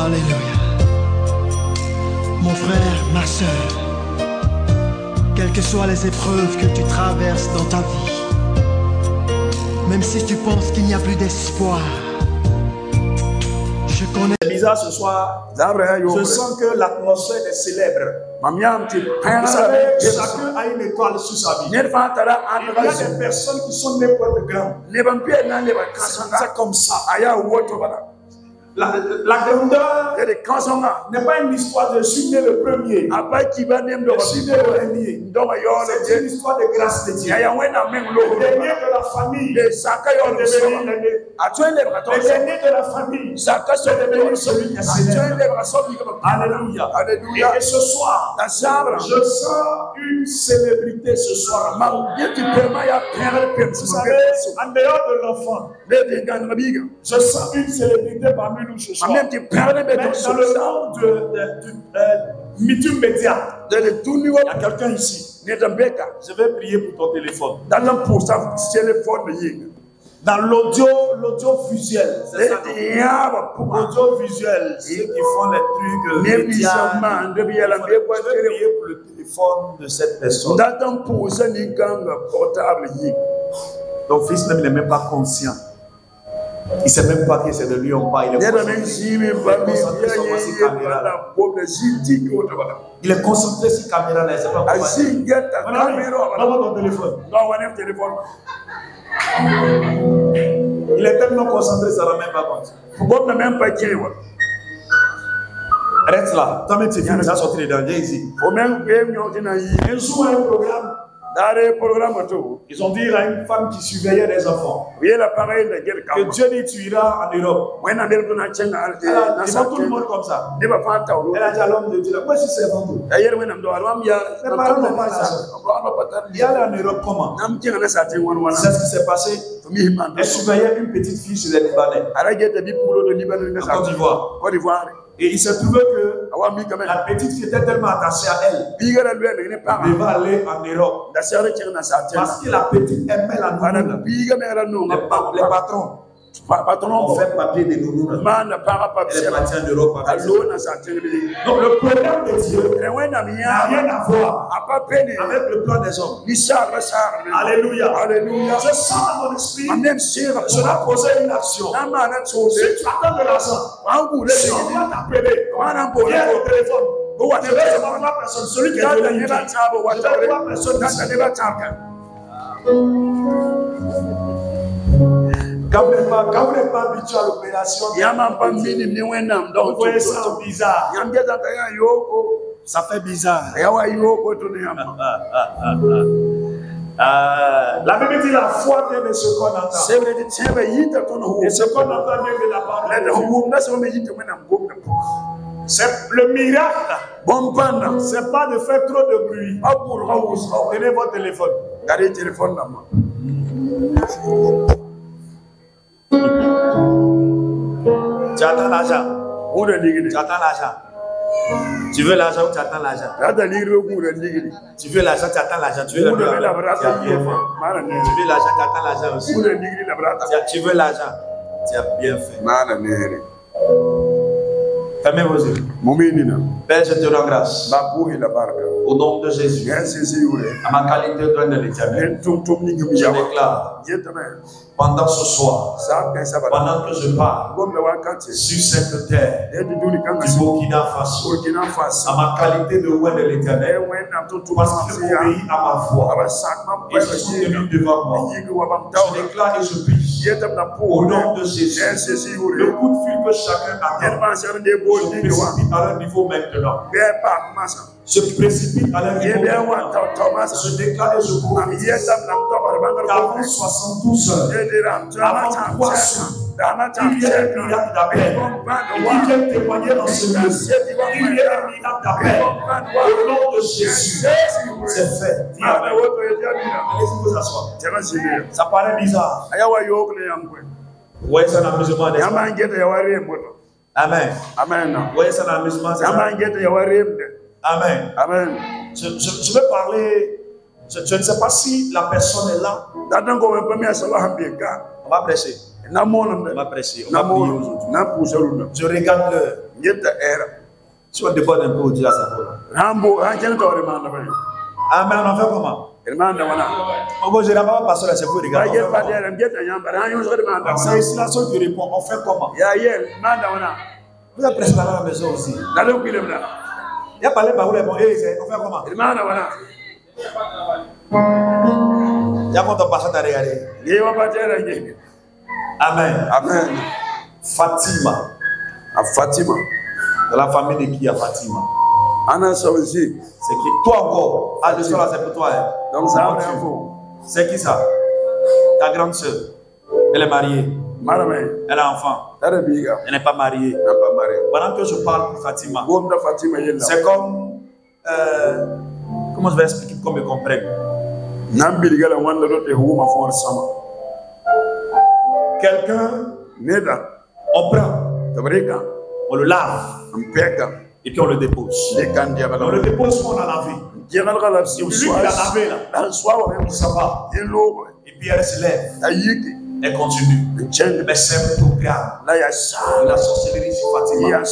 Alléluia. Mon frère, ma soeur, quelles que soient les épreuves que tu traverses dans ta vie, même si tu penses qu'il n'y a plus d'espoir, je connais. C'est bizarre ce soir. Je sens que l'atmosphère est célèbre. Vous savez, chacun a une étoile sur sa vie. Il y a des personnes qui sont nées pour être grandes. C'est comme ça. La grandeur n'est pas une histoire de je suis né le premier. Je suis né le dernier. C'est une histoire de grâce de Dieu. Le dernier de la famille est devenu l'aîné. Le dernier de la famille est devenu celui qui est célèbre. Alléluia. Et ce soir, je sens une célébrité ce soir. Vous savez, en dehors de l'enfant, je sens une célébrité parmi nous ce soir. Mais dans le monde du Meeting Média, il y a quelqu'un ici. Je vais prier pour ton téléphone. Dans l'audiovisuel, c'est ça. L'audiovisuel, ceux qui font les trucs médias. Je vais prier pour le téléphone de cette personne. Ton fils même n'est même pas conscient. Il ne sait même pas que c'est de lui on parle. Il est concentré sur la caméra là. Il ne sait pas pourquoi. Donne-moi ton téléphone. Il est tellement concentré, ça ne rend même pas compte. Reste là. Toi-même, tu viens de sortir les dangers ici. Un jour, un programme. Ils ont dit à une femme qui surveillait des enfants que Dieu les tuera en Europe. Elle a devant tout le monde comme ça. Elle a dit à l'homme de Dieu, moi je suis servant tout. Il y a en Europe comment? C'est ce qui s'est passé. Elle surveillait une petite fille chez les Libanais en Côte d'Ivoire. Et il s'est trouvé que la petite fille était tellement attachée à elle. Elle va aller en Europe. Parce que la petite aimait la nounou. Les patrons ont fait papier de nounou. Elle est partie en Europe. Donc le problème de Dieu n'a rien à voir avec le plan des hommes. Alléluia. Je sens dans mon esprit, je dois poser une action. Si tu attends de l'argent, si on va t'appeler, viens au téléphone. Je vais voir trois personnes, celui qui est venu. Je vais voir personne ici. Quand vous n'êtes pas habitué à l'opération, vous voyez ça bizarre. Ça fait bizarre. La Bible dit la foi vient de ce qu'on entend. Et ce qu'on entend vient de la parole de Dieu. C'est le miracle. C'est pas de faire trop de bruit. Prenez votre téléphone. Gardez le téléphone là. Tu attends l'argent. Tu attends l'argent. Tu veux l'argent ou tu attends l'argent? Tu veux l'argent, tu attends l'argent. Tu veux l'argent, tu attends l'argent aussi. Tu veux l'argent, tu as bien fait. Fermez vos yeux. Père, je te rends grâce. Au nom de Jésus. À ma qualité de l'Éternel. Je déclare. Pendant ce soir, pendant que je parle sur cette terre du Burkina Faso, à ma qualité de roi de l'Éternel, parce qu'il obéit à ma voix et je suis venu devant moi, je déclare et je prie au nom de Jésus, le coup de fil que chacun attend, je précipite à leur niveau maintenant. Je précipite à leur niveau maintenant. Je déclare et je prophétise qu'avant 72 heures, avant 3 jours, il y a un miracle d'appel. Il vient témoigner dans ce lieu. Il y a un miracle d'appel. Au nom de Jésus, c'est fait. Allez-y vous asseoir. Ça paraît bizarre. Vous voyez ça dans le musulman des Amen. Amen. Vous voyez ça dans le musulman des Amen. Amen. Je vais parler. Je ne sais pas si la personne est là. On va prêcher. On va prêcher. On va prier aujourd'hui. Je regarde l'heure. Si on déborde un peu, on dit à sa voix. Amen, on fait comment? Bon, je n'ai pas pasteur, c'est vous, regarde. C'est ici la seule qui répond. On fait comment? Vous avez prêché à la maison aussi. Il y a parlé par où les bons. On fait comment? Il y a quand on passe à regarder. Amen. Amen. Fatima. Fatima. De la famille de qui a Fatima? Anna Saozi. C'est qui? Toi encore. Ah, le soir là, c'est pour toi. Hein? Donc ça va bien pour. C'est qui ça? Ta grande soeur. Elle est mariée. Elle a un enfant. Elle n'est pas mariée. Pendant que je parle pour Fatima, c'est comme. Comment je vais expliquer pour qu'on me comprenne? Quelqu'un, on prend, on le lave, et puis on le dépose. On le dépose quand on a lavé. Celui qui l'a lavé là, ça va. Et puis elle se lève, elle continue. Mais c'est un programme de la sorcellerie sur Fatima.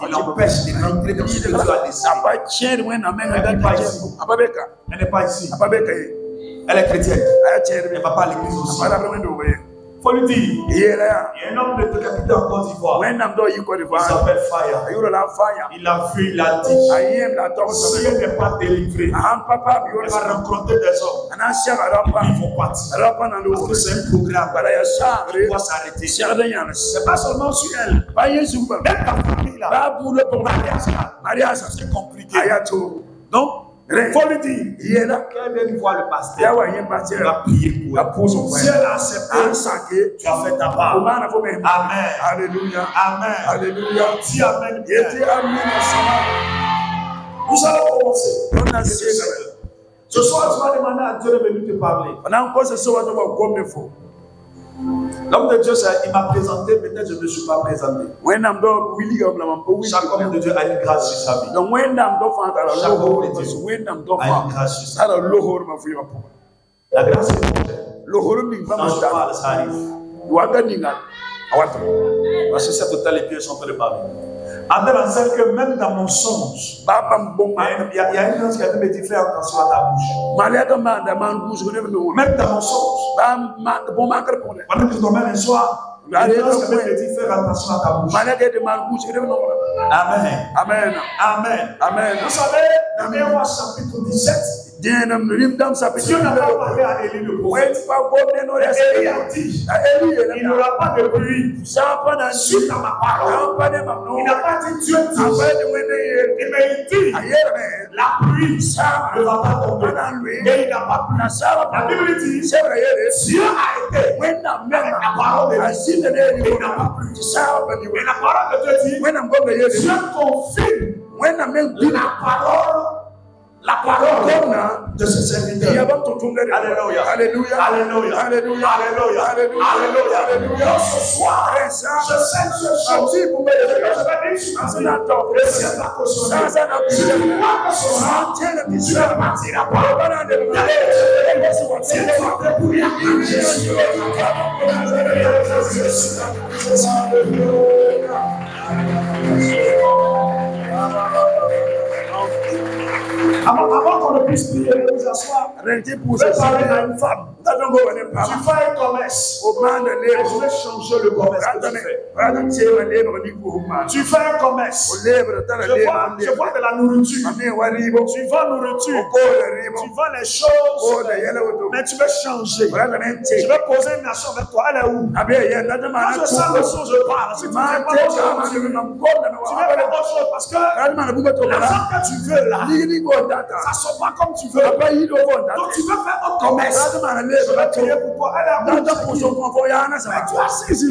Il empêche de rentrer dans ce que Dieu a décidé. Elle n'est pas ici. Elle est chrétienne. Elle ne va pas à l'église aussi. Il faut lui dire, il y a un homme de capitaine en Côte d'Ivoire. Il s'appelle Fire. Il a vu, il a dit, si elle n'est pas délivrée, elle va rencontrer des hommes. Ils vont partir. Parce que c'est un programme qui doit s'arrêter. C'est pas seulement sur elle. Même ta famille là. Mariage, c'est compliqué. Donc, il faut lui dire, qu'elle vienne voir le pasteur. Il va prier pour elle. Si elle a accepté, tu as fait ta part. Amen. Alléluia. Amen. Alléluia. Dis Amen. Nous allons commencer. Ce soir, tu vas demander à Dieu de venir te parler. L'homme de Dieu, il m'a présenté, peut-être je ne me suis pas présenté. Chaque homme de Dieu a une grâce sur sa vie. Chaque homme de Dieu a une grâce sur sa vie. La grâce est bonne. Quand je parle, ça arrive. Parce que c'est total, les pieds sont en train de parler. Amen, enseigne que même dans mon songe, il y a une chose qui a pu me dire, fais attention à ta bouche. Même dans mon songe, pendant que je dormais un soir, il y a une chose qui a pu me dire, fais attention à ta bouche. Amen. Amen. Amen. Amen. Vous savez, dans Hébreux chapitre 17, Dieu n'a pas parlé à Élie le prophète. Élie a dit, il n'y aura pas de pluie suite à ma parole. Il n'a pas dit Dieu dit. Il dit, la pluie ne va pas tomber. Et il n'a pas plu. La Bible dit, Dieu a été avec la parole de Dieu. Et il n'a pas plu. Et la parole de Dieu dit, Dieu confirme la parole de ce serviteur. Alléluia. Alléluia. Alléluia. Alléluia. Alléluia. Alléluia. Ce soir, je sais que ce soir, je vais dire sur ma vie, le ciel va cautionner. Je crois que ce soir, tu vas partir la parole. Avant qu'on ne puisse prier et nous asseoir, je vais parler à une femme. Tu fais un commerce. Je vais changer le commerce que tu fais. Tu fais un commerce. Je vois de la nourriture. Tu vends nourriture. Tu vends les choses. Mais tu veux changer. Je vais poser une nation avec toi. Elle est où? Quand je sens les choses, je parle. Si tu ne fais pas autre chose, tu veux faire autre chose. Parce que l'argent que tu veux là, ça ne sort pas comme tu veux. Donc tu veux faire autre commerce. Je vais prier pour toi. Elle est où? Mais tu as saisi.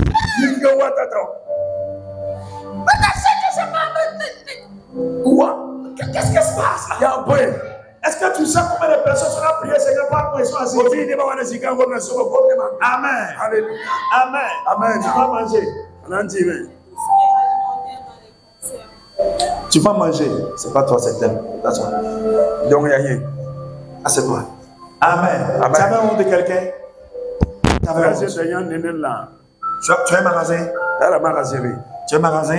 Qu'est-ce qui se passe là? Est-ce que tu sais combien de personnes sont là prier, Seigneur, pas pour ils assis? Amen. Alléluia. Amen. Amen. Tu vas manger. Tu vas manger. C'est pas toi, c'est elle. Donc il n'y a rien. Ah, c'est toi. Amen. Tu avais honte de quelqu'un? Tu as un magasin. Tu as un magasin.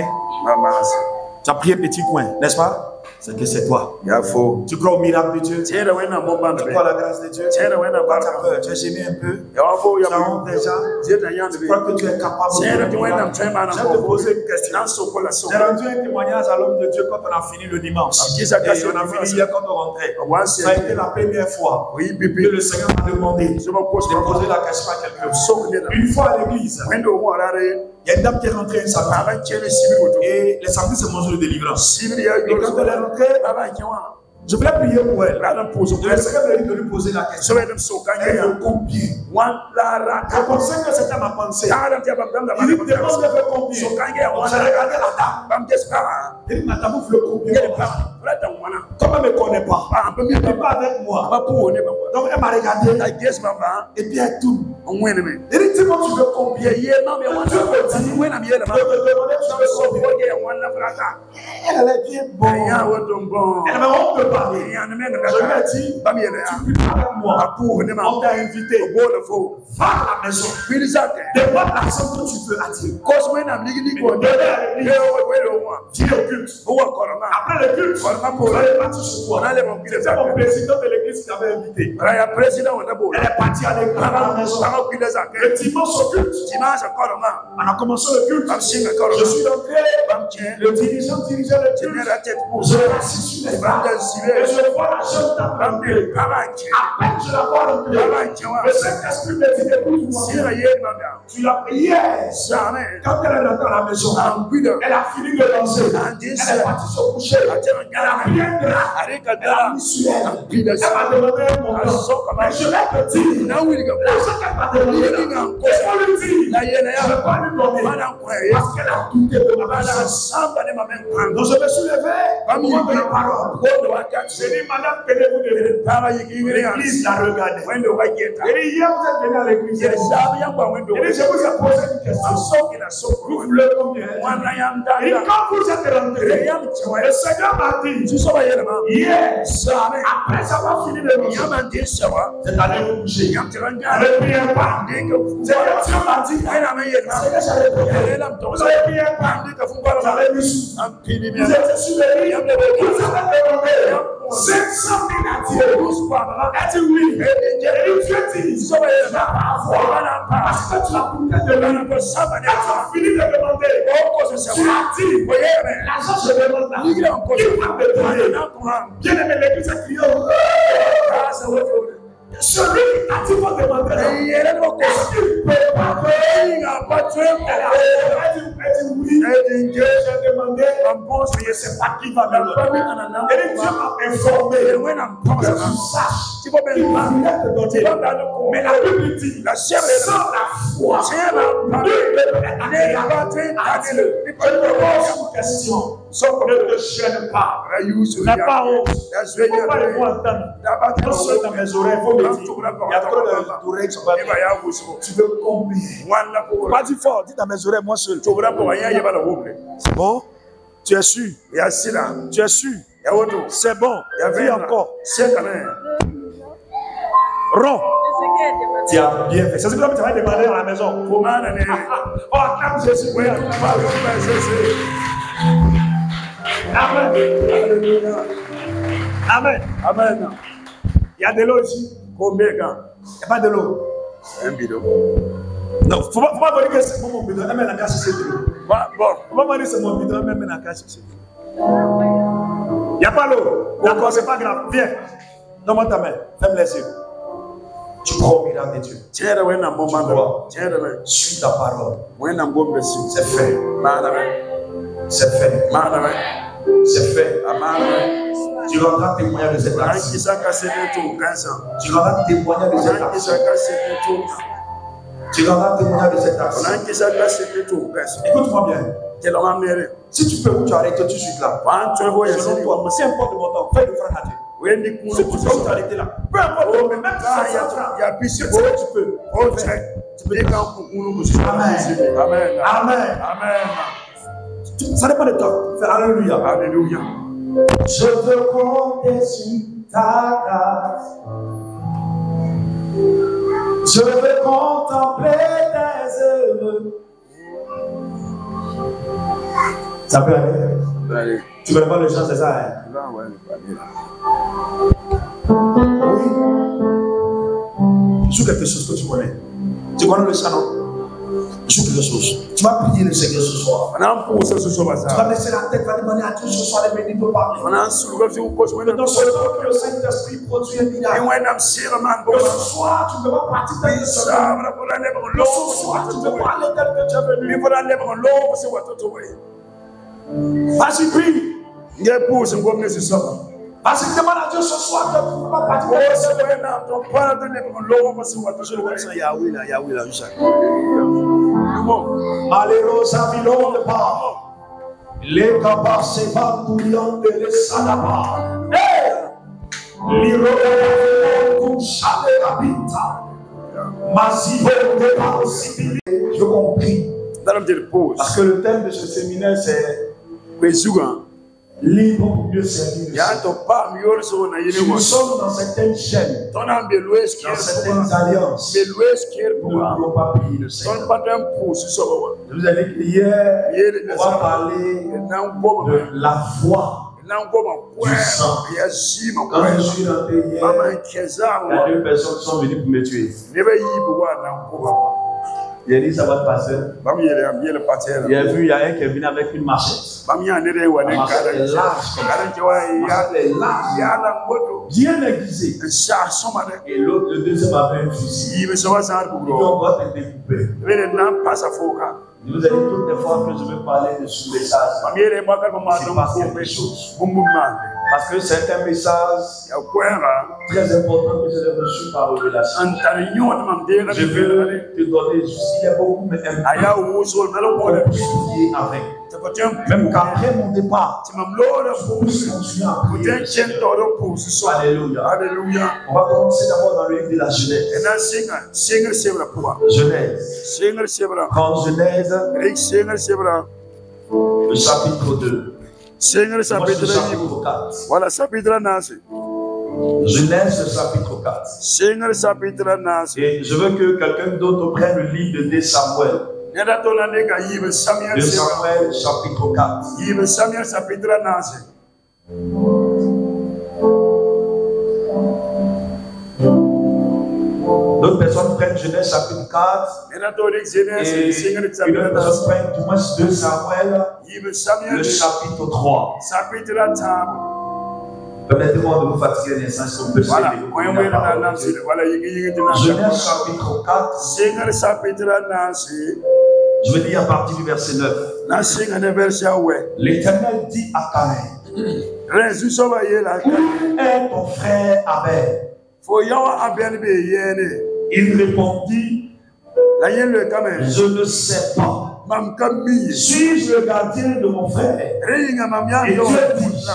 Tu as pris un petit coin, n'est-ce pas? C'est que c'est toi. Tu crois au miracle de Dieu? Tu crois à la grâce de Dieu? Tu as peur, tu as gêné un peu. Tu as honte déjà. Tu crois que tu es capable de faire. Je vais te poser une question. J'ai rendu un témoignage à l'homme de Dieu quand on a fini le dimanche. Et on a fini hier quand on rentrait. Ça a été la première fois que le Seigneur m'a demandé de poser la question à quelqu'un. Une fois à l'église, il y a une dame qui est rentrée un samedi. Et le samedi, c'est mon jour de délivrance. Et quand elle est rentrée, je voulais prier pour elle. Le Seigneur m'a dit de lui poser la question. Elle veut combien? Je pensais que c'était ma pensée. Il dit, demande de faire combien? J'ai regardé la dame. Il dit, madame, vous voulez combien? Comme elle ne me connaît pas, elle ne vient pas avec moi. Donc elle m'a regardé. Et puis elle tourne. Il dit, dis-moi, tu veux combien? Elle est bien bonne. Elle m'a honte de parler. Je lui ai dit, tu peux avec moi. On t'a invité. Va à la maison. Demande la somme que tu veux à Dieu. Viens au culte. Après le culte, vous allez partir chez toi. C'était mon président de l'église qui avait invité. Elle est partie à l'église à la maison. Le dimanche au culte, on a commencé le culte. Je suis entré, le dirigeant dirigeait le culte. Je l'ai assis sur les bras. Et je vois la jeune dame rentrer. À peine je la vois rentrer. Le Saint-Esprit me dit, écoute-moi. Tu l'as prié. Quand elle est rentrée à la maison, elle a fini de danser. Elle est partie se coucher. Elle a pris un drap. Elle a mis sur elle. Elle m'a demandé un montant. Mais je vais te dire, l'argent qu'elle m'a demandé, c'est pour lui dire. Je ne vais pas lui donner. Parce qu'elle a douté de ma personne. Donc je me suis levé. Pour de la parole. J'ai dit, madame, tenez-vous de l'église la regardait. Et dit, hier vous êtes venu à l'église. Et dit, je vous ai posé une question. Vous voulez combien? Et dit, quand vous êtes rentré, le Seigneur m'a dit, yes, après avoir fini de manger, c'est-à-dire vous coucher. Ne priez pas. C'est que Dieu m'a dit, c'est que j'allais prier. Vous avez prié pas. Vous avez mis sous. Vous étiez sur le lit. Vous avez demandé 500 000 à Dieu. Elle dit oui. Et Dieu dit, je vais avoir. Parce que tu as coupé de l'âme. Tu as fini de demander. Tu as dit, l'argent je demande là. Il va me donner. Bien aimé, l'église a crié. Celui qui t'a dit faut demander. Est-ce qu'il peut pas elle dit oui. J'ai demandé. C'est pas qui va me donner. Et Dieu m'a informé. Que tu saches qu'il va te donner. Mais la Bible dit, sans la foi, nul ne peut être agréable. Je te pose une question. Ne te gêne pas. N'as pas honte. Il ne faut pas les voir entendre. Non seulement dans mes oreilles, il faut me dire. Il y a trop d'oreilles sur ma vie. Tu veux combien? Pas dit fort, dis dans mes oreilles, moi seul. C'est bon? Tu es sûr? Tu es sûr? C'est bon. Dis encore. Rond. Tu as bien fait. C'est ce que tu vas demander à la maison. Oh, acclame Jésus. Amen. Amen. Amen. Il y a de l'eau ici. Combien? Il n'y a pas de l'eau. Un bidon. Non, faut pas dire que c'est mon bidon. Amen. La cache c'est de l'eau. Bon. Faut pas dire que c'est mon bidon. Amen. La cache c'est de l'eau. Il n'y a pas l'eau. D'accord, c'est pas grave. Viens. Donne-moi ta main. Ferme les yeux. Tu crois au miracle de Dieu. Tu crois. Suis ta parole. C'est fait. C'est fait. C'est fait. Tu rendras témoignage de cet acte. Tu rendras témoignage de cet acte. Tu rendras témoignage de cet acte. Écoute-moi bien. Si tu peux, tu arrêtes tout de suite là. Selon toi, c'est importe le montant. Fais le frère à Dieu. Si tu peux t'arrêter là. Peu importe, même si tu peux. Amen. Amen. Amen. Ça dépend de toi. Fais alléluia. Alléluia. Je veux compter sur ta grâce. Je veux contempler tes œuvres. Ça peut aller? Tu ne connais pas le chant, c'est ça? Hein? Oui. Joue quelque chose que tu connais. Tu connais le chant, non? Joue quelque chose. Tu vas prier le Seigneur ce soir. Tu vas laisser la tête, tu vas demander à Dieu ce soir de venir te parler. Dans ce temps que le Saint-Esprit produit un miracle. Que ce soir, tu ne peux pas partir tel que tu es venu. Que ce soir, tu ne peux pas aller tel que tu es venu. Vas-y, prie. Parce que demande à Dieu ce soir que tu ne peux pas partir tel que tu es venu. Malheureusement, vilon de part. Les capables se vendent de les salabas. Je compris. Parce que le thème de ce séminaire c'est libre pour mieux servir. Nous sommes dans certaines chaînes, dans certaines alliances. Nous ne pouvons pas payer le Seigneur. Je vous ai dit qu'hier, on va parler de la foi. Du sang. Quand je suis rentré hier, il y a 2 personnes qui sont venues pour me tuer. Il a dit ça va te passer. Il a vu, il y a un qui est venu avec une machette. La machette est large. Bien aiguisée. Et l'autre, le deuxième avait un fusil. Il doit te découper. Je vous ai dit toutes les fois que je veux parler de ce message. C'est pas quelque chose. Parce que c'est un message très important que j'ai reçu par révélation. Je veux te donner juste, il y a beaucoup de prier avec. Même qu'après mon départ, je peux continuer à prier. Alléluia. Alléluia. On va commencer d'abord dans le livre de la Genèse. Quand Genèse, le chapitre 2. Genèse chapitre 4. Voilà, chapitre 4. Genèse chapitre 4. Et je veux que quelqu'un d'autre prenne le livre de 2 Samuel. 2 Samuel chapitre 4. D'autres personnes prennent Genèse chapitre 4 et une autre personne prenne du moins 2 Samuel le chapitre 3. Permettez-moi de vous fatiguer un instant si on peut se Genèse chapitre 4. Je vais lire à partir du verset 9. L'Éternel dit à Caïn, où est ton frère Abel? Il répondit, je ne sais pas. Suis-je le gardien de mon frère? Et Dieu dit,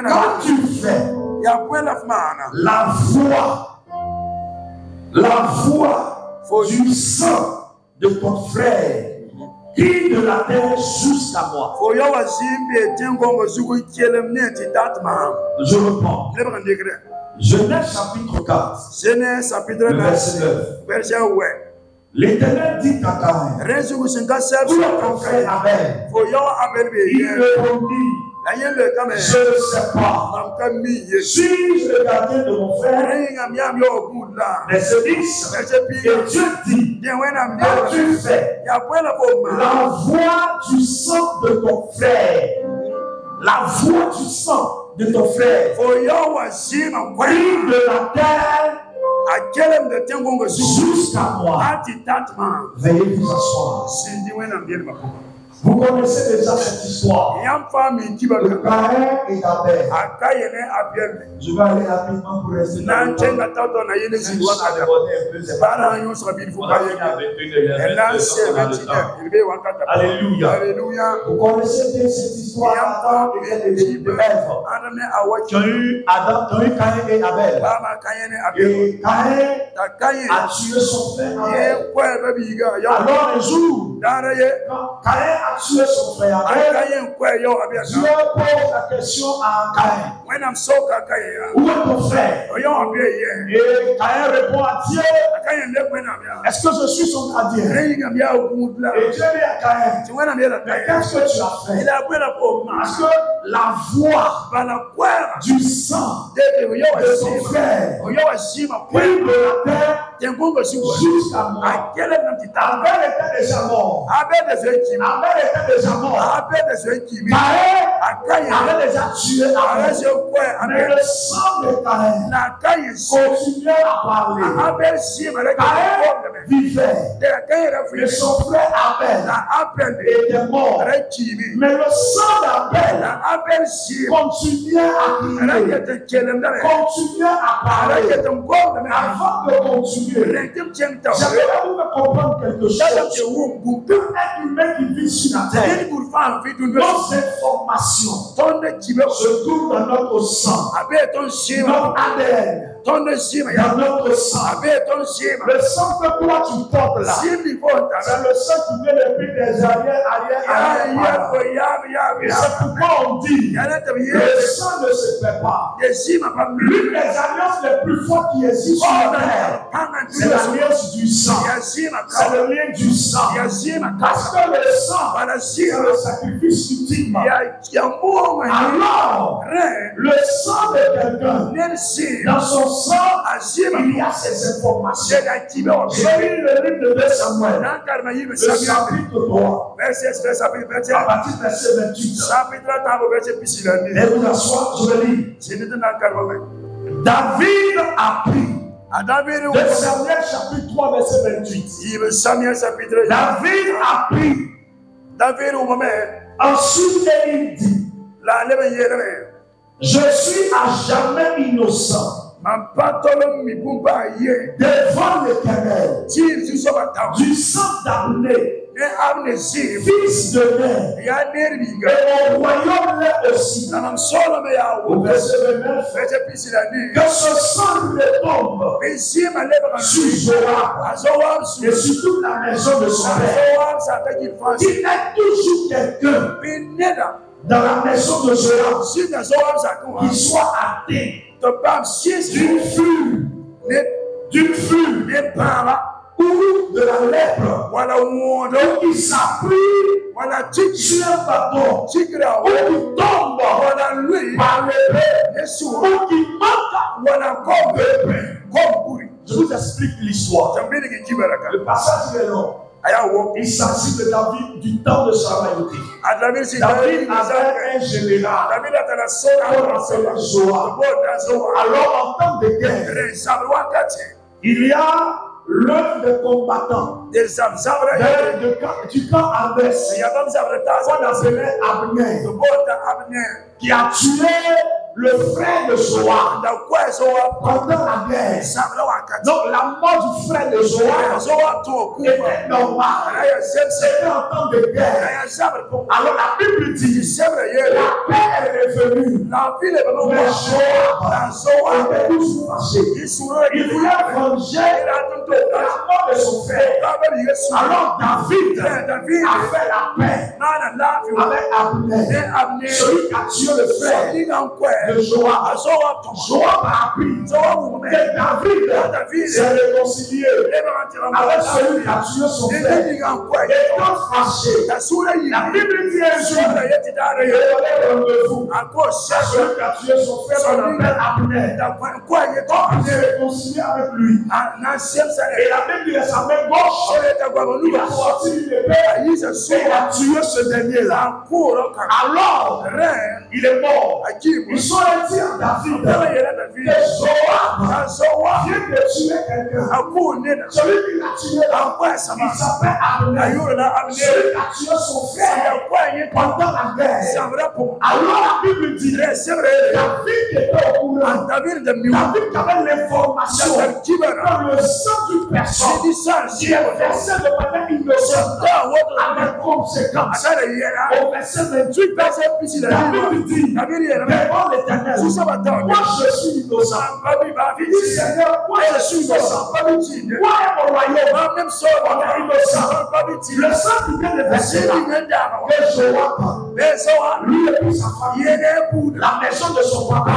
quand tu fais la voix du sang de ton frère qui de la terre jusqu'à moi. Je reprends. Genèse chapitre 4. Le verset 9. L'Éternel dit à Caïn, où est ton frère Abel? Il répondit, je ne sais pas. Suis-je le gardien de mon frère? Verset 10. Et Dieu dit, quand tu fais la voix du sang de ton frère, la voix du sang de ton frère, qui de la terre jusqu'à moi, veuillez vous asseoir. Vous connaissez déjà cette histoire de Caïn et Abel. Je vais aller rapidement pour rester dans Alléluia. Vous connaissez bien cette histoire de Ève qui ont eu Caïn et Abel. Et Caïn a tué son frère Abel. Alors un jour, quand Caïn a tué son frère Abel, Dieu pose la question à Caïn. Où est ton frère? Et Caïn répond à Dieu. Est-ce que je suis son gardien? Et Dieu dit à Caïn, mais qu'est-ce que tu as fait? Parce que la voix du sang de son frère prit de la terre jusqu'à mort. Abel était déjà mort. Caïn avait déjà tué Abel. Mais le sang de Caïn continuait à parler. Caïn vivait. Et son frère Abel était mort. Mais le sang d'Abel continuait à crier, continuait à parler. Avant de continuer, j'aimerais vous me comprendre quelque chose. Tout être humain qui vit sur la terre, nos informations se trouvent dans notre sang, notre ADN. Dans notre sang. Le sang que toi tu portes là, c'est le sang qui vient depuis des arrière. Et c'est pourquoi on dit le sang ne se perd pas. L'une des alliances les plus fortes qui existent sur la terre, c'est l'alliance du sang. C'est le lien du sang. Parce que le sang, c'est le sacrifice ultime. Alors, le sang de quelqu'un, dans son sang, il y a ces informations. Je lis le livre de 2 Samuel, le chapitre 3, à partir du verset 28. Et vous asseoir, je lis. David a pris. 2 Samuel chapitre 3, verset 28. David a pris. Ensuite, il dit, je suis à jamais innocent devant l'Éternel, du sang d'Abner, fils de Ner, et au royaume là aussi. Au verset 29, que ce sang retombe sur Joab et sur toute la maison de son père. Il y a toujours quelqu'un dans la maison de Joab qui soit atteint d'une flux ou de la lèpre, ou qui s'appuie sur un bâton, ou qui tombe par l'épée, ou qui manque je vous explique l'histoire. Le passage est long. Il s'agit de David du temps de sa royauté. David avait un général qu'on appelait Joab. Alors en temps de guerre, il y a l'un des combattants du camp adverse qu'on appelait Abner, qui a tué le frère de Joab pendant la guerre. Donc la mort du frère de Joab était normale. C'était en temps de guerre. Alors la Bible dit la paix est revenue. Mais Joab était toujours fâché. Il voulait venger la mort de son frère. Alors David a fait la paix avec Abner, celui qui a tué le frère de Joab. Joab a appris que David s'est réconcilié avec celui qui a tué son frère. Et donc fâché, la Bible dit un jour, il est rendez-vous à celui qui a tué son frère, on appelle Abner. Donc il s'est réconcilié avec lui. Et la Bible dit à sa main gauche, il a sorti une épée et il a tué ce dernier-là. Alors, il est mort. Ils sont dit à David que Joab vient de tuer quelqu'un. Celui qui l'a tué, il s'appelle Abner. Celui qui a tué son frère pendant la guerre. Alors la Bible dit David était au courant. David avait l'information que le sang d'une personne qui est versé de manière innocente à mes conséquences. Au verset 28, la Bible dit, devant l'Éternel, moi je suis innocent. Il dit, Seigneur, moi je suis innocent. Moi et mon royaume, on est innocent. Le sang qui vient de verser là, que Joab, lui et toute sa famille, la maison de son papa,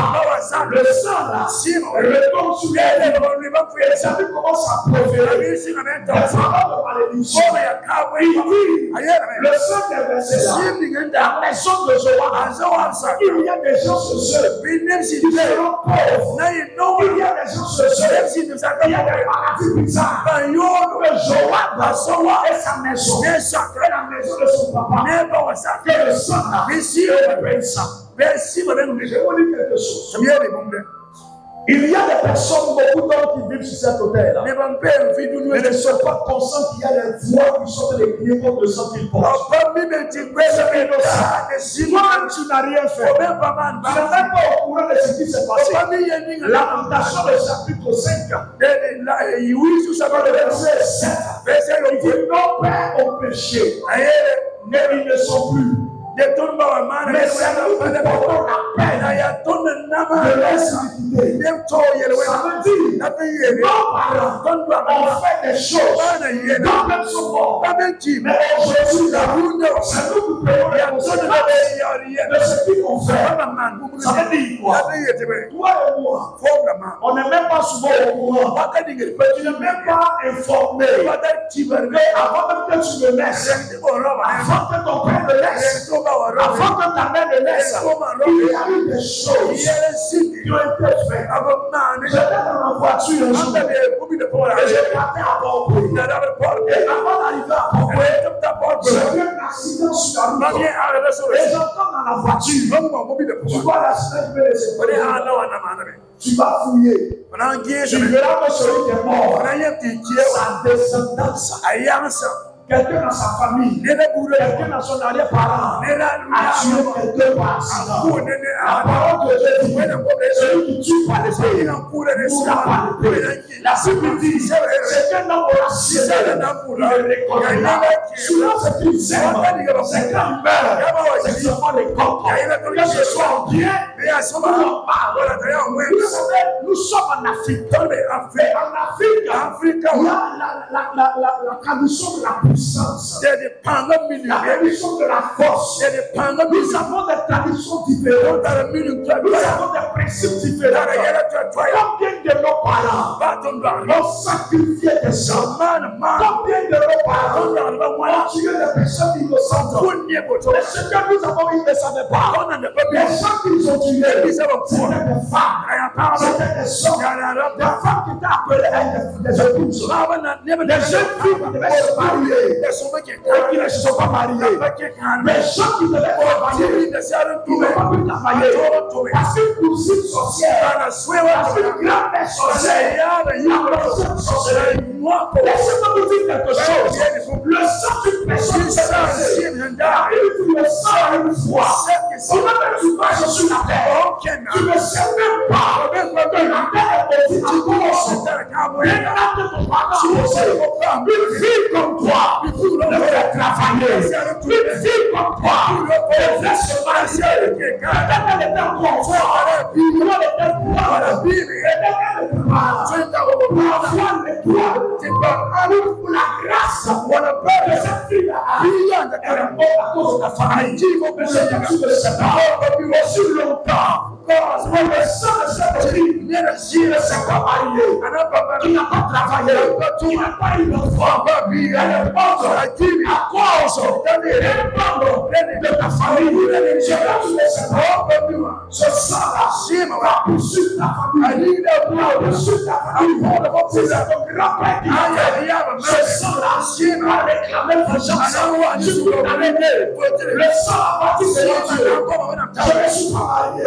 le sang là, retombe sur elle. Les amis commencent à proférer les paroles de malédiction. Il dit, le sang qui est versé là, la maison de Joab, il y a des gens sur eux qui seront pauvres. Il y a des gens sur eux, il y a des maladies bizarres. Que Joab et sa maison, et la maison de son papa, que le sang là, ici, je vous dis quelque chose. Il y a des personnes, beaucoup d'hommes qui vivent sur cette terre-là. Mais ne sont pas conscients qu'il y a des voix qui sont les crier contre le sang qu'ils portent. Toi-même, tu n'as rien fait. Tu n'es même pas au courant de ce qui s'est passé. Lamentation du chapitre 5. Le verset 7. Il dit, nos pères ont péché, mais ils ne sont plus. Mais c'est nous qui portons la peine de l'insécurité. Ça veut dire, nos parents ont fait des choses dont même sont morts. Mais aujourd'hui, c'est nous qui payons les conséquences de ce qu'ils ont fait. Ça veut dire quoi? Toi et moi, on n'est même pas souvent au courant. Mais tu n'es même pas informé. Mais avant même que tu me laisses, avant que ton père me laisse, avant que ta mère ne laisse, il y a eu des choses qui ont été faites. J'étais dans ma voiture un jour et j'ai parti à Bordeaux. Et avant d'arriver à Bordeaux, j'ai eu un accident sur la route. Et j'entends dans la voiture, tu vois l'accident qui peut laisser. Tu vas fouiller. Tu verras que celui qui est mort, sa descendance, quelqu'un dans sa famille, quelqu'un dans son arrière-parent a tué quelqu'un par accident. La parole de Dieu dit, celui qui tue par l'esprit mourra par l'épée. La Bible dit, c'est qu'un homme aura cessé de le reconnaîtra. Souvent, ce qu'ils aiment, c'est quand il meurt, c'est seulement les corps. Que ce soit en bien ou en mal. Vous savez, nous sommes en Afrique. En Afrique, il y a la tradition de la puissance. La tradition de la force. Nous avons des traditions différentes. Nous avons des principes différents. Combien de nos parents ont sacrifié des gens? Combien de nos parents ont tué des personnes innocentes? Mais ce que nous avons, ils ne savaient pas. Les gens qu'ils ont tués, c'était des femmes, c'était des hommes, des femmes qui étaient appelées des épouses, des jeunes filles qui devaient se marier et qui ne se sont pas mariées. Les gens qui devaient travailler, ils n'ont pas pu travailler parce qu'une cousine sorcière, parce qu'une grand-mère sorcière, laissez-moi vous dire quelque chose. Le sang d'une personne, c'est le sang une fois. Si même tu marches sur la terre, tu ne sais même pas que la terre est maudite à cause maintenant que ton papa une fille comme toi ne fait travailler. Une fille comme toi ne fait se marier. Peut-être qu'elle était confort, elle était pouvoir, et peut-être qu'elle était parfois les droits pour la grâce de cette fille-là. Elle est morte à cause de ta famille. Mais je dis que tu ne sais pas, aussi longtemps. Parce que le sang de cette fille ne s'est pas marié, qui n'a pas travaillé, qui n'a pas eu d'enfant, elle est morte à cause de ta famille. Je ne sais pas, ce sang-là va poursuivre ta famille, va poursuivre ta famille. C'est ton grand-père qui a ce sang-là va réclamer vengeance sur ton année. Le sang va partir de Dieu. Je ne suis pas marié.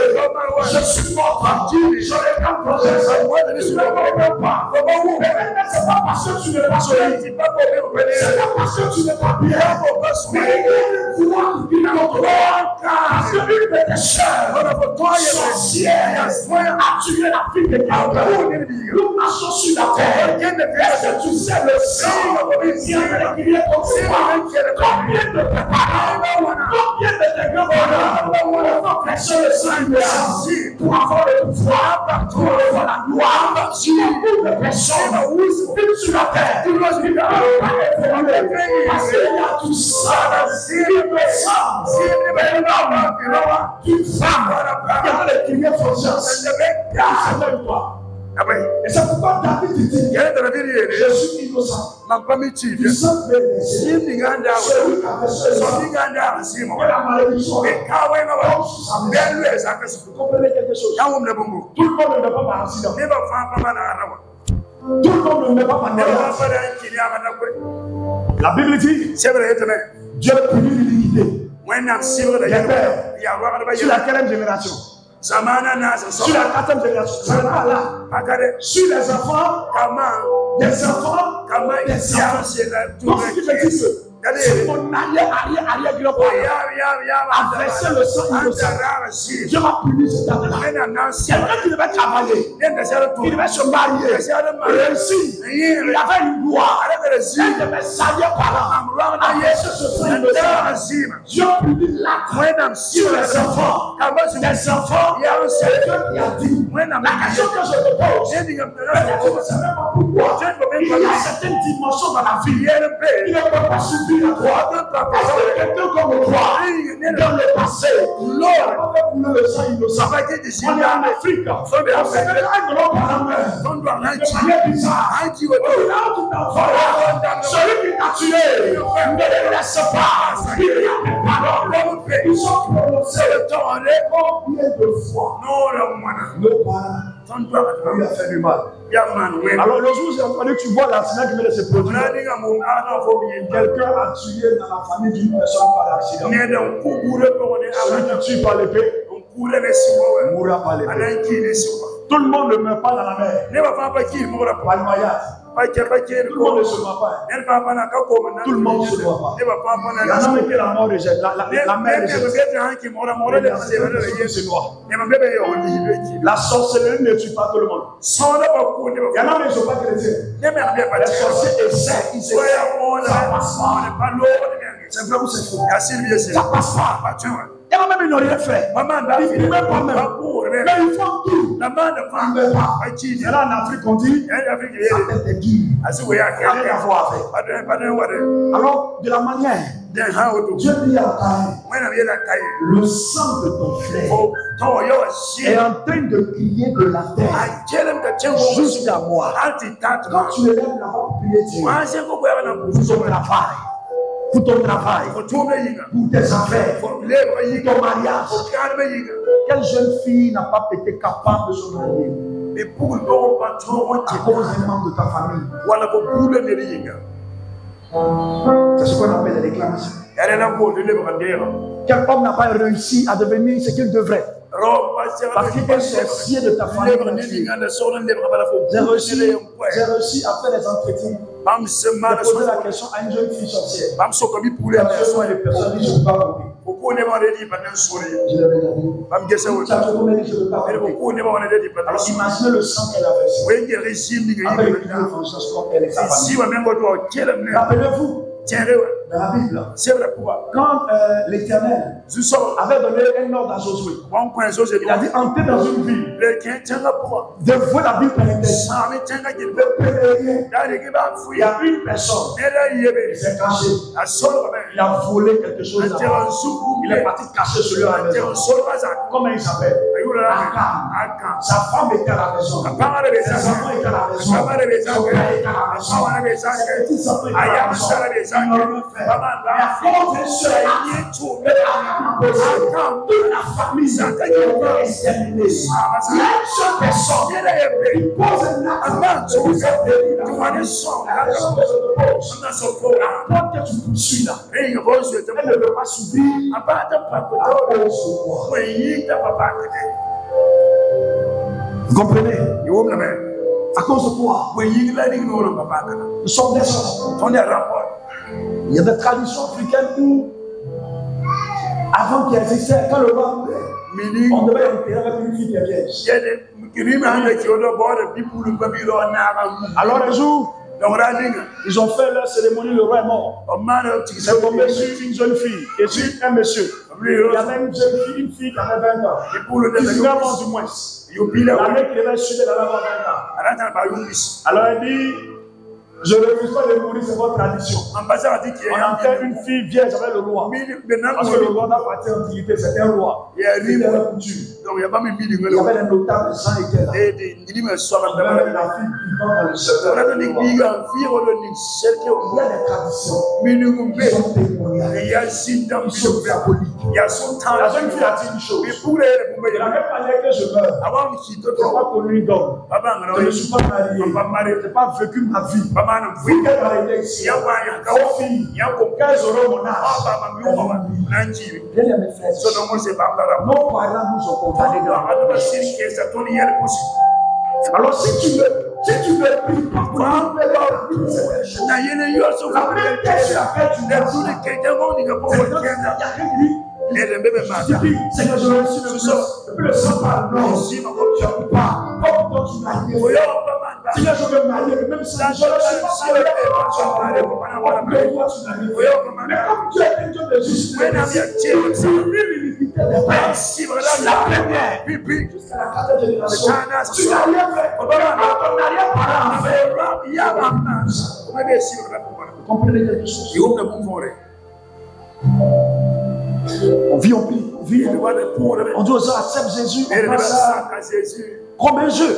Je suis mort par Dieu. Je n'ai qu'un projet. Je ne suis pas. Peut-être c'est pas parce que tu n'es pas joli. C'est pas parce que tu n'es pas bien. Mais il y a une voix qui n'a pas Parce qu'une de tes sœurs, sorcière, a tué la fille de quelqu'un. Nous marchons sur la terre. Est-ce que tu sais le sang qui est régulier comme ça? Combien de tes parents, combien de tes grands-parents ont prêché le sang innocent pour avoir le pouvoir, pour avoir la gloire sur beaucoup de personnes qui vivent sur la terre? Parce qu'il y a du sang, d'une femme qui a crié vengeance. Et c'est pourquoi David dit, je suis innocent. Du sang de celui qui avait la malédiction. Vous comprenez quelque chose? Tout le monde ne met pas par accident. Tout le monde ne met pas par malheur. La Bible dit, Dieu punit l'iniquité des pères sur la 4e génération. Sur la 4e génération. Sur les enfants, des enfants, des enfants. Donc ce qui veut dire que si mon arrière-grand-père a versé le sang innocent, Dieu va punir cet homme-là. Quelqu'un qui devait travailler, qui devait se marier, réussir, il avait une gloire, il devait s'allier par là, a versé ce sang innocent. Dieu punit l'acte sur les enfants. Des enfants, Dieu qui a dit, la question que je te pose, peut-être que tu ne sais même pas pourquoi. Il y a certaines dimensions dans la vie, il ne peut pas subir à toi. Parce que quelqu'un comme toi, dans le passé, l'homme avait coulé le sang innocent. On est en Afrique. On s'est fait un grand parlement. C'est bizarre. Là où tu t'envoies, celui qui t'a tué, ne le laisse pas. Il y a des paroles. Ils sont prononcés combien de fois nos parents lui a fait du mal. Alors le jour où j'ai entendu que tu vois l'accident qui vient de se produire, quelqu'un a tué dans la famille d'une personne par accident. Celui qui tue par l'épée mourra par l'épée. Tout le monde ne meurt pas dans la mer. Par le maillage. Tout le monde ne se voit pas. Tout le monde ne se voit pas. Il y en a que la mort rejette, la mer rejette. La sorcellerie ne tue pas tout le monde. Il y en a qui ne sont pas chrétiens. Les sorciers essaient, ils essaient. Ça passe pas. C'est vrai ou c'est faux? Ça passe pas. Il y en a même qui n'ont rien fait. Ils ne meurent pas même. Mais ils font tout. Ils ne meurent pas. Et là en Afrique on dit, ça tête est dure. Rien à voir avec. Alors de la manière, Dieu dit à Caïn, le sang de ton frère est en train de crier de la terre jusqu'à moi. Quand tu élèves la voix pour prier Dieu, pour ton travail, pour tes affaires, pour ton mariage. Quelle jeune fille n'a pas été capable de se marier à cause d'un membre de ta famille? C'est ce qu'on appelle la déclaration. Quel homme n'a pas réussi à devenir ce qu'il devrait? Parce qu'il est sorcier de ta famille. J'ai réussi à faire des entretiens. J'ai posé la question à une jeune fille sorcière. La personne est personne dit je ne peux pas mourir. Je l'avais dit. Tu as trouvé dit je ne peux pas mourir. Alors imaginez le sang qu'elle a versé. Avec le cri de vengeance contre elle et sa famille. Rappelez-vous. Dans la Bible, quand l'Éternel avait donné un ordre à Josué, il a dit entrer dans une ville, dévouer la ville pénitentiaire, il y a une personne qui s'est cachée, il a volé quelque chose là-bas. Il est parti cacher celui à la maison. Comment il s'appelle? Akan. Sa femme était à la maison, ses enfants étaient à la maison, son père était à la maison, ses petits enfants étaient à la maison. La force est seule toute la famille est exterminée. Il y a une seule personne qui pose un acte de la porte que tu poursuis là, elle ne veut pas s'ouvrir à cause de quoi. Vous comprenez? À cause de quoi? Nous sommes des sorts. Il y a des traditions africaines où Avant qu'il existait, quand le roi mourait, on devait l'enterrer avec une fille qui est vierge. Alors un jour, ils ont fait leur cérémonie, le roi est mort. C'est tombé sur une jeune fille et sur un monsieur. Il y avait une jeune fille, une fille qui avait 20 ans. 19 ans du moins. L'année qu'il avait su, elle avait 20 ans. Alors elle dit, je ne refuse pas de mourir, c'est votre tradition. On enterre une fille vierge avec le roi. Parce que le roi n'a pas été en dignité, c'était un roi. C'était la coutume. Il y avait des notables, gens étaient là. La fille vivant dans le secteur. Il y a des traditions qui sont témoignages. Ils sont diaboliques. La jeune fille a dit une chose. Il n'a même pas dit que je meurs. Je n'ai pas connu d'homme. Je ne suis pas marié. Je n'ai pas vécu ma vie. Oui, qu'elle va aider ici. Aux filles, quand elles auront mon âge, bien aimé frères, nos parents nous ont condamnés dans la vie. Alors si tu veux prier, la même question c'est que je reçu le sang par l'homme. Je ne peux pas. Comme toi tu m'as dit, si je veux marier, même si je ne suis pas marié, mais comme tu es un Dieu de justice, tu l'humilité des pères, la première, jusqu'à la quatrième génération, tu n'as rien fait. Ton arrière-parent fait. Vous comprenez quelque chose? On vit, on prie, on vit, on dit aux gens, accepte Jésus, on passe ça comme un jeu.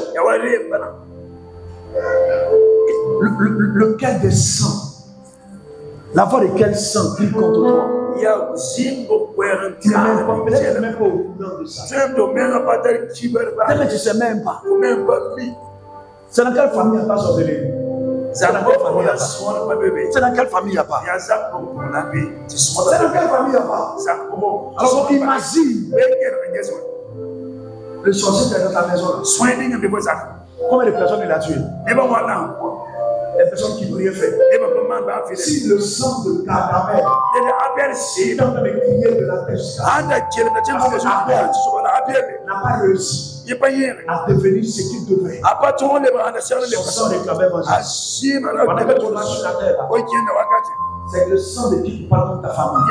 Lequel des sangs, la voix de quel sang crie contre toi? Tu n'es même pas, peut-être même pas au courant de ça. Peut-être tu ne sais même pas. C'est dans quelle famille il n'y a pas sorcellerie? C'est dans quelle famille il n'y a pas? C'est dans quelle famille il n'y a pas? C'est dans quelle famille il n'y a pas? Alors imagine le sorcier qui est dans ta maison. Combien de personnes il a tué? Les personnes qui n'ont rien fait. Si le sang de Gadamel est dans les criers de la pêche, parce que Abel n'a pas réussi à devenir ce qu'il devait. Son sang réclamait vengeance. Pendant que tu marches sur la terre, c'est le sang de qui tu parles dans ta famille.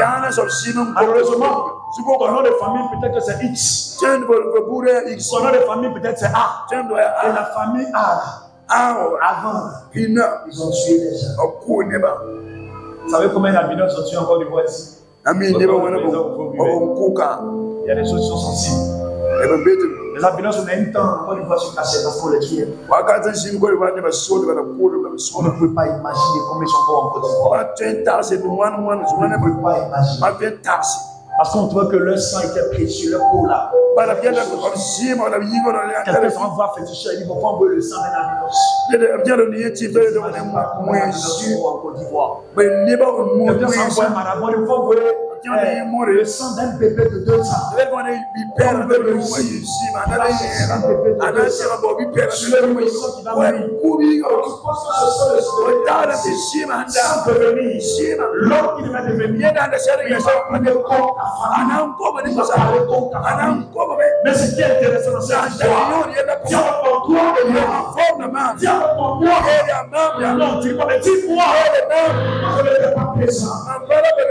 Malheureusement, ton nom de famille peut-être que c'est X. Ton nom de famille peut-être c'est A. Et la famille A, avant, ils ont tué les gens. Vous savez combien d'habitants sont tués encore du bois ici? Il y a des choses qui sont sensibles. Les habitants sont un temps encore du bois sur cassé parce qu'on les tue. On ne peut pas imaginer combien ils sont morts en Côte d'Ivoire. On ne peut pas imaginer. Parce qu'on voit que leur sang était précieux, leur peau là. Quelqu'un s'en va féticher, il dit pourquoi on veut le sang d'un ambulance en Côte d'Ivoire. Quelqu'un s'en va un marabout, il faut voir le sang d'un bébé de 2 ans. On veut le sang l'homme qui devait devenir mais ce qui est intéressant dans cette histoire, Dieu pour toi et moi. Dieu pour moi et non, dis-moi, je ne vais pas présent.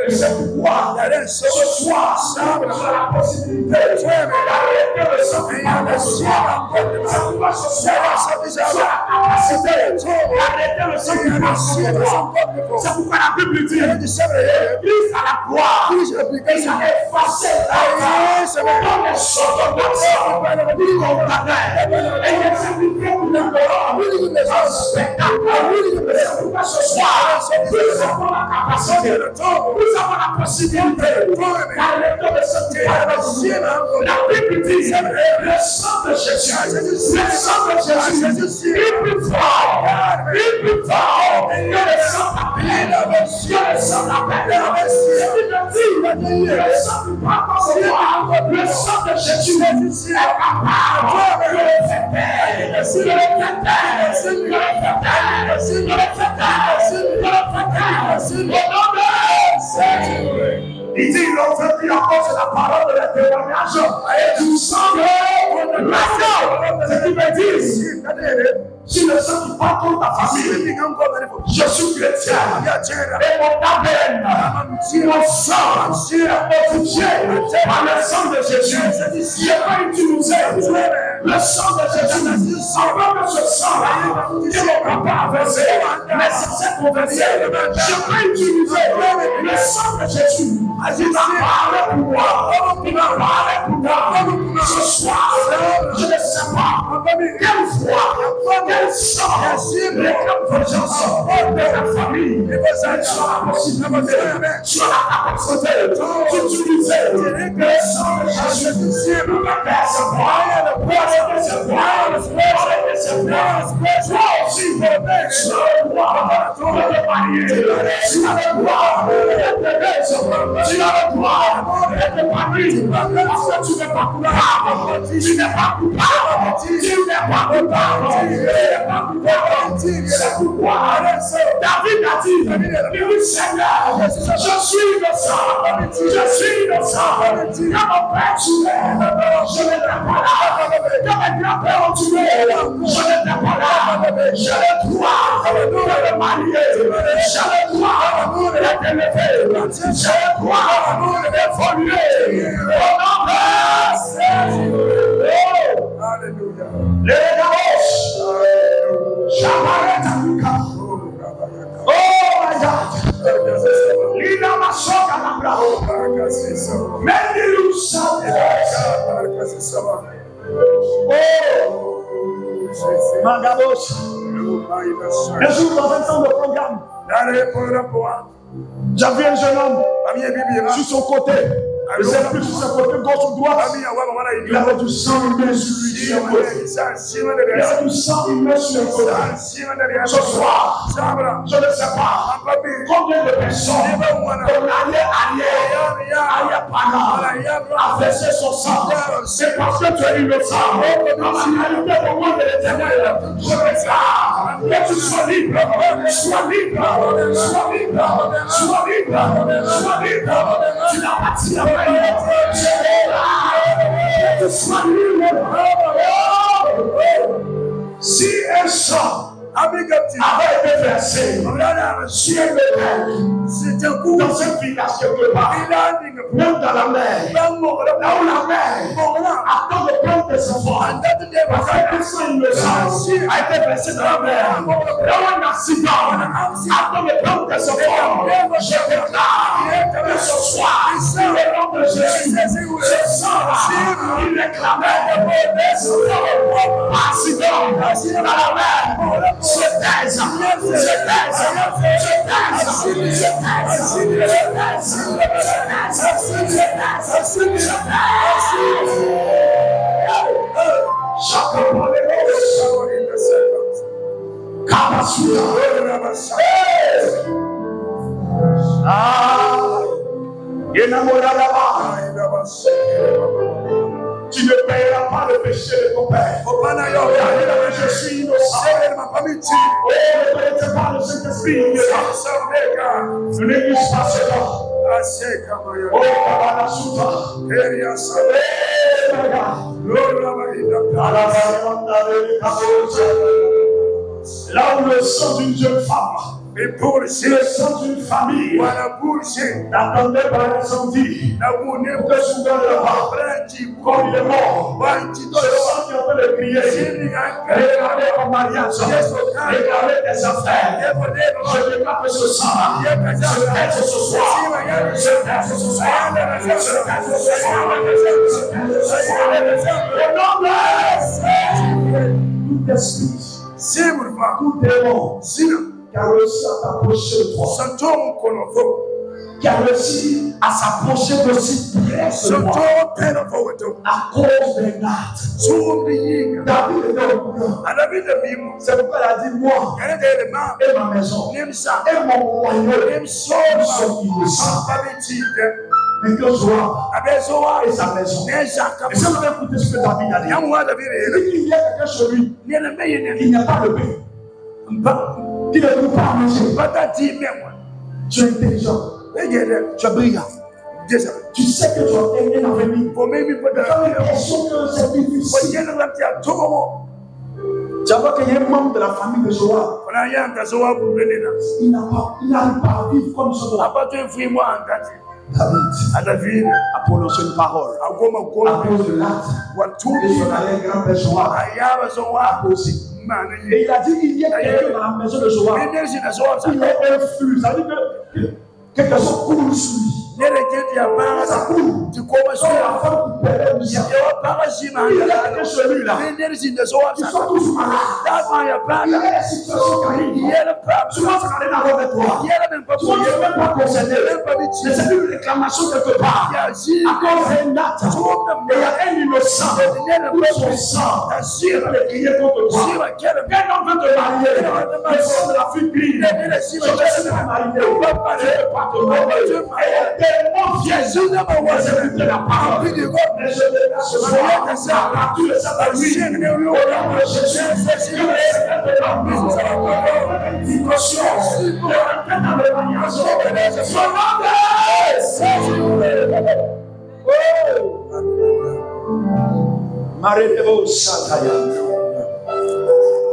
C'est pourquoi ce soir, sur la possibilité d'arrêter le sang. C'est pourquoi ce soir, sur la capacité d'arrêter le sang. C'est pourquoi la Bible dit, Christ à la croix, il a effacé dans les choses de notre et il s'appliquait pour un spectacle. C'est pourquoi ce soir, nous avons la capacité, nous avons la possibilité d'arrêter de se dire. La Bible dit, le sang de Jésus, le sang de Jésus, il peut fort que le sang d'appel, que le sang d'appel. Il dit, le sang du bras, le sang de Jésus est capable de le faire taire. Au nom de Jésus. Il dit, ils l'ont vaincu à cause de la parole de la témoignage. Et du sang de l'agneau. Ce qui me dit, si le sang qui part contre ta famille, je suis chrétien. Et mon ADN, mon sang, est modifié par le sang de Jésus. Je vais utiliser le sang de Jésus. Avant que ce sang, que mon papa a versé, mais c'est cette conversion. Je vais utiliser le sang de Jésus. Il m'a parlé pour moi. Il m'a parlé pour moi. Ce soir, je ne sais pas quelle foi, quel sang, réclame vengeance de la famille. Sur la possibilité, sur la capacité d'utiliser le sang de Jésus pour la percevoir, pour la percevoir, toi aussi, tu as le droit de te marier, tu as le droit de te tu as le droit d'être parmi parce que tu n'es pas coupable. Tu n'es pas coupable. Tu n'es pas coupable. C'est pourquoi David a dit, oui Seigneur, je suis innocent. Je suis innocent. Quand mon père tuait, je n'étais pas là. Quand mes grands-pères ont tué, je n'étais pas là. J'ai le droit de me marier. J'ai le droit d'être élevé. J'ai le droit d'évoluer. Au nom de Jésus. Alléluia. Les gars, Shabaretabika. Oh my God. Lina Masoka Nabra. Mendilusa. Oh. Magabos. Un jour dans un temps de programme, j'avais un jeune homme sur son côté. Je ne sais plus sur son côté gauche ou droite. Il avait du sang humain sur lui. Il avait du sang humain sur le côté. Ce soir, je ne sais pas combien de personnes a versé son sang. C'est parce que tu es innocent. Dans la réalité du monde de l'éternel, je déclare que tu sois libre. Sois libre. Sois libre. Sois libre. Sois libre. Tu n'as pas tiré la main. Tu sois libre. Si un sang avait été versé sur le père, c'était un coup dans un village quelque part, même dans la mer, là où la mer attend de prendre des enfants, parce qu'un sang innocent a été versé dans la mer, là où un accident attend de prendre des enfants. Je déclare que ce soir, le nom de Jésus, ce sang-là, il réclamait des enfants, accident dans la mer. Je taise, chacun pour les tu ne payeras pas le péché de ton père. Je suis innocent. Oh, ne payez pas le Saint-Esprit. Ne néglige pas cela. Oh, Kabanasuta. Là où le sang d'une jeune femme et pour le sang d'une famille n'attendait pas l'incendie que souvent le roi quand il est mort le sang qui est en train de crier réclamer en mariage réclamer des affaires je déclare que ce sang se taise ce soir se taise ce soir se taise ce soir au nom de tout esprit tout démon qui a réussi à t'approcher de toi, qui a réussi à s'approcher de si près de moi, à cause des nattes. David était au courant. C'est pourquoi il a dit moi et ma maison et mon royaume sont innocents. Mais que Joab et sa maison. Et ça vous a écouté ce que David a dit. Il y a quelqu'un chez lui qui n'a pas le pain. Qui ne peut pas manger. Tu es intelligent. Tu es brillant. Tu sais que tu as un avenir. Quand il y a question que c'est difficile. Tu vois qu'il y a un membre de la famille de Joab. Il n'arrive pas à vivre comme Joab. David a prononcé une parole. À cause de l'acte. Et son arrière-grand-père Joab a posé. Et il a dit qu'il y a quelqu'un dans la maison de Joab. Il est un flux. Ça veut dire que quelque chose coule sur lui. Ça coule. Comme la femme qui perd du sang. Il y a quelqu'un sur lui là. Ils sont tous malades. Il y a des situations qui arrivent. Souvent, ça n'a rien à voir avec toi. Souvent, tu ne es même pas concerné. Mais c'est une réclamation quelque part. À cause d'un acte. Et il y a un innocent. Où son sang est crié contre toi. Un homme veut te marier. Les femmes de la fille brille. Son destin est marié. Tu ne peux pas te marier. Et tellement vieille. Je n'ai pas écouté la parole. Mais je l'ai ce soir. Tu le sais pas lui.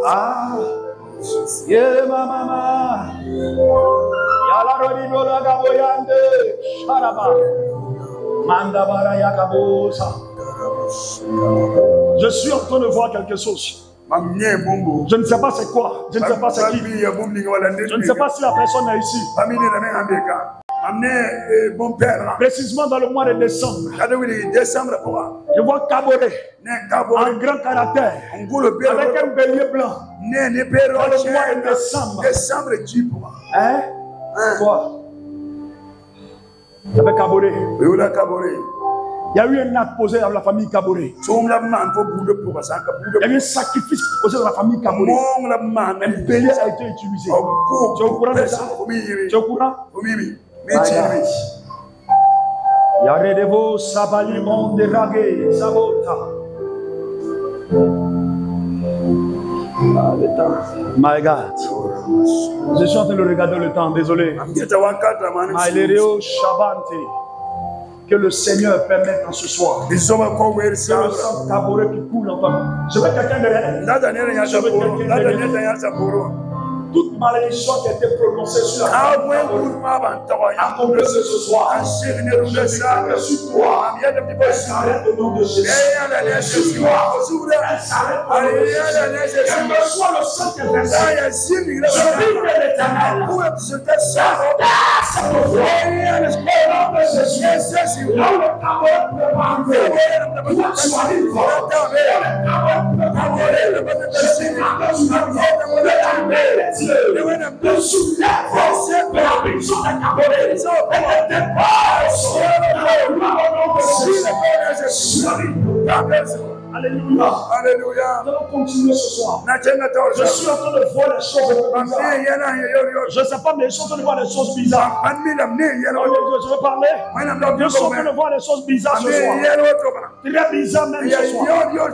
Ah, yeah, mama. Yala rodino la gaboyande, sharaba. Mandabara yakabosa. Je suis en train de voir quelque chose. Je ne sais pas c'est quoi. Je ne sais pas c'est qui. Je ne sais pas si la personne est ici. Précisément dans le mois de décembre. Je vois Kaboré. Un grand caractère. Avec un bélier blanc. Dans le mois de décembre. Hein? Quoi? Avec Kaboré. Il y a eu un acte posé dans la famille Kaboré. Il y a eu un sacrifice posé dans la famille Kaboré. Un bélier a été utilisé. Tu es au courant de ça? Tu es au courant? Yaredevo Sabalimon de Ragé, Sabota. My God. Je suis en train de regarder le temps, désolé. Mailereo Shabante. Que le Seigneur permette en ce soir. Que le sang Kaboré qui coule en toi. Je veux quelqu'un derrière. Je veux quelqu'un derrière. Toute malédiction qui a été prononcée sur la famille accomplissée ce soir. Je déclare sur toi. Elle s'arrête au nom de Jésus. Elle s'arrête au nom de Jésus. Quel que soit le sang qu'elle versait. Je vis de l'Éternel. C'est pour toi. Au nom de Jésus. Là où le Kaboré peut pas arriver. Toi tu sois libre. Le soulève de la maison de Kaboré. Elle te dépose. Alléluia. Alléluia. Nous allons continuer ce soir. Je suis en train de voir les choses bizarres. Je ne sais pas, mais je suis en train de voir les choses bizarres. Je veux parler. Je suis en train de voir les choses bizarres ce soir. Très bizarre même ce soir.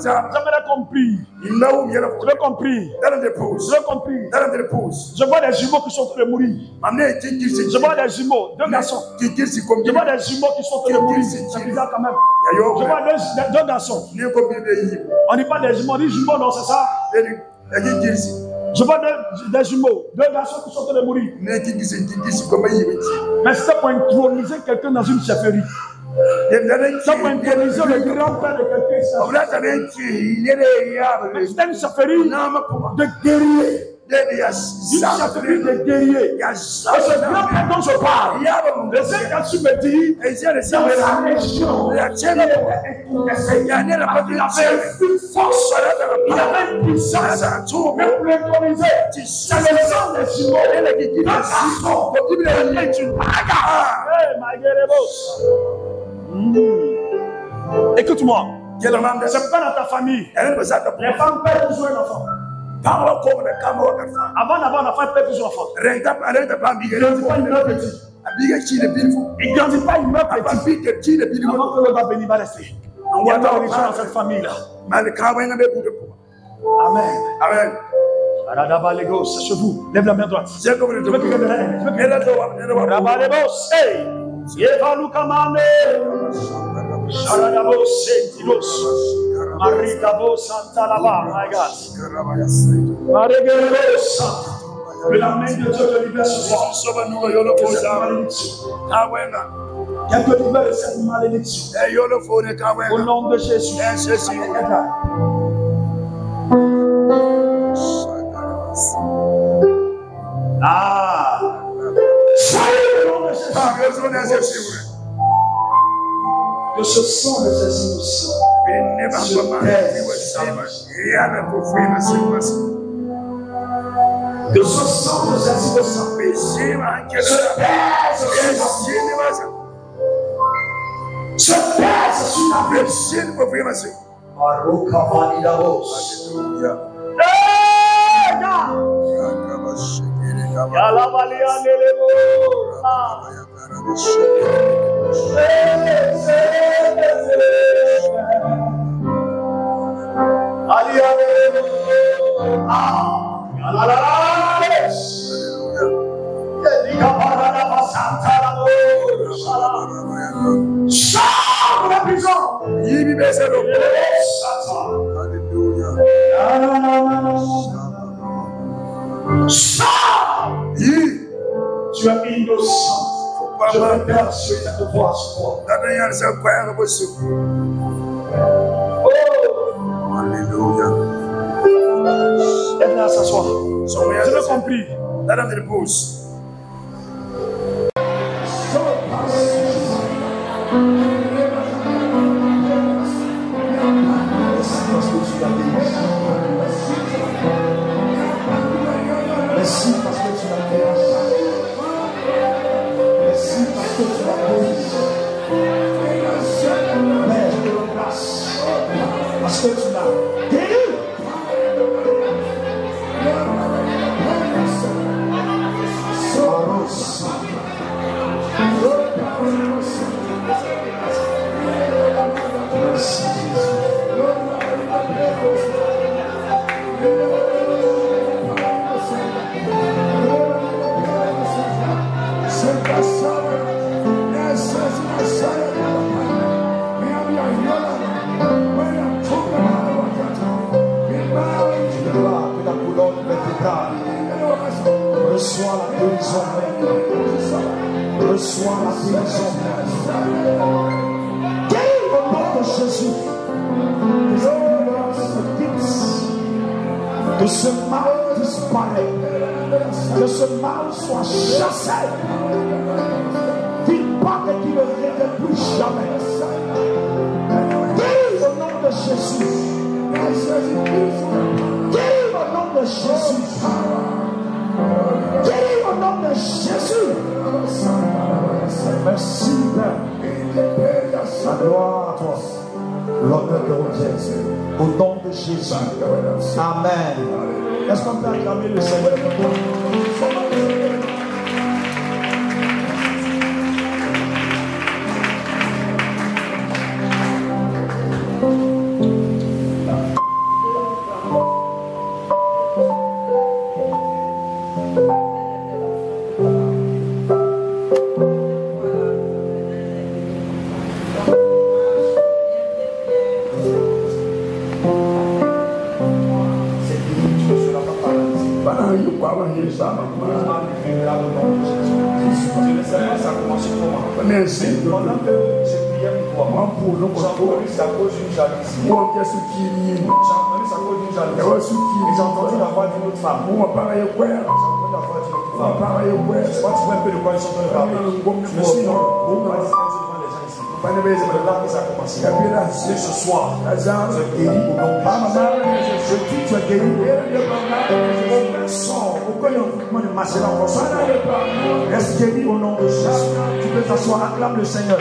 J'aimerais compris. Je veux compris. Je veux compris. Je vois des jumeaux qui sont en train de mourir. Je vois des jumeaux, deux garçons. Je vois des jumeaux qui sont en train de mourir. C'est bizarre quand même. Je vois deux garçons. On dit pas des jumeaux, on dit jumeaux, non, c'est ça? Je vois des jumeaux, deux garçons qui sont en train de mourir. Mais c'était pour introniser quelqu'un dans une chefferie. C'est pour introniser le grand-père de quelqu'un. C'était une chefferie de guerriers. Une chefferie de guerriers. Et ce grand-père dont je parle, les États-Unis me disent, dans la région, il avait une force, il avait une puissance, mais pour l'introniser, c'est le sang des jumeaux, le garçon, il est une bagarre. Écoute-moi, c'est pas dans ta famille. Les femmes perdent toujours un enfant. Avant d'avoir un enfant, elle perd toujours un enfant. Il ne grandit pas, il meurt petit. Avant que l'autre va venir, va rester. Il y a de la religion dans cette famille-là. Amen. Amen. C'est chez vous. Lève la main droite. Je veux que quelqu'un de Yevalu kamane. Sharadabo sentilos. Marikabo santalaba. My God. Maregero santa. Que la main de Dieu te libère ce soir. Qu'elle te libère de cette malédiction. Au nom de Jésus. Ah. Que ce sang de Jésus nous sauve. Que ce sang de Jésus nous sauve. Se pèse sur la vie. Sors de la prison. Sors. Tu es innocent. Je vais persuader de voir ce toi. Alléluia. Aide-la à s'asseoir. Je l'ai compris. Let them repose. Merci parce que tu l'as fait. Merci parce que tu l'as fait. Mère, je te remercie parce que tu l'as guéri. Reçois la guérison. Reçois la guérison. Guéris au nom de Jésus. Que ce mal disparaisse. Que ce mal soit chassé. Qu'il parte et qu'il ne revienne plus jamais. Guéris au nom de Jésus. Guéris au nom de Jésus. Guéris au nom de Jésus. Merci Père. La gloire à toi. L'honneur te revient. Au nom de Jésus. Amen. Est-ce qu'on peut acclamer le Seigneur? Pendant que je priais pour moi, j'ai entendu sa cause d'une jalousie. J'ai entendu sa cause d'une jalousie. J'ai entendu la voix d'une autre femme. J'ai entendu la voix d'une autre femme. Je crois que tu vois un peu de quoi ils sont en train de parler. Je me suis dit, non, on va dire devant les gens ici. C'est là que ça a commencé. Et ce soir, tu es guéri au nom de Jésus. Je dis, tu es guéri. Aucun sort, aucun mouvement de marcher dans ton sang. Reste guéri au nom de Jésus. Tu peux t'asseoir, acclame le Seigneur.